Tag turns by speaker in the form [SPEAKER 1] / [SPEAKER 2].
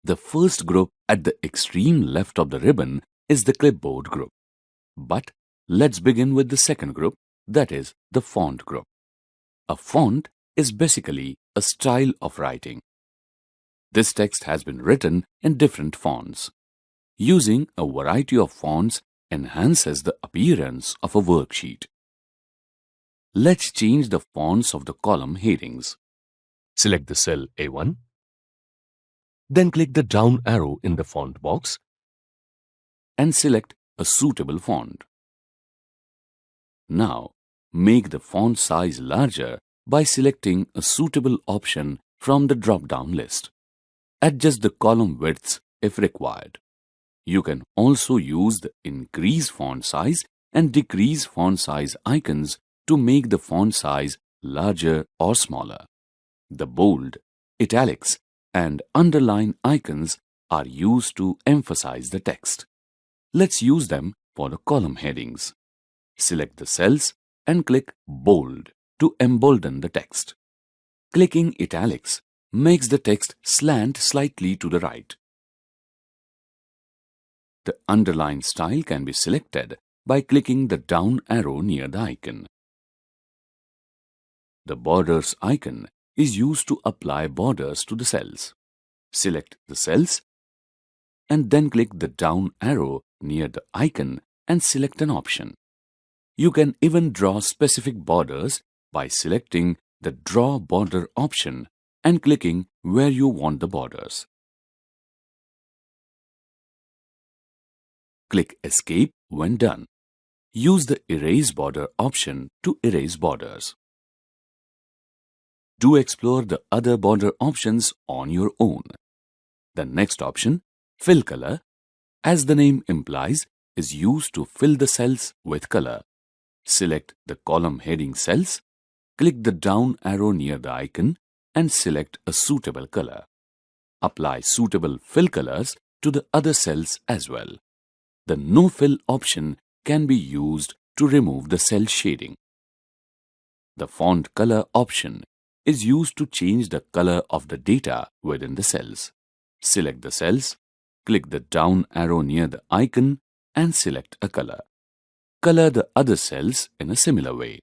[SPEAKER 1] The first group at the extreme left of the ribbon is the clipboard group. But let's begin with the second group, that is the font group. A font is basically a style of writing. This text has been written in different fonts. Using a variety of fonts enhances the appearance of a worksheet. Let's change the fonts of the column headings.
[SPEAKER 2] Select the cell A1. Then click the down arrow in the font box
[SPEAKER 1] and select a suitable font. Now, make the font size larger by selecting a suitable option from the drop-down list. Adjust the column widths if required. You can also use the increase font size and decrease font size icons to make the font size larger or smaller. The bold, italics, and underline icons are used to emphasize the text. Let's use them for the column headings. Select the cells and click Bold to embolden the text. Clicking italics makes the text slant slightly to the right. The underline style can be selected by clicking the down arrow near the icon. The borders icon is used to apply borders to the cells. Select the cells and then click the down arrow near the icon and select an option. You can even draw specific borders by selecting the Draw Border option and clicking where you want the borders. Click Escape when done. Use the Erase Border option to erase borders. Do explore the other border options on your own. The next option, Fill Color, as the name implies, is used to fill the cells with color. Select the column heading cells, click the down arrow near the icon and select a suitable color. Apply suitable fill colors to the other cells as well. The No Fill option can be used to remove the cell shading. The Font Color option is used to change the color of the data within the cells. Select the cells, click the down arrow near the icon and select a color. Color the other cells in a similar way.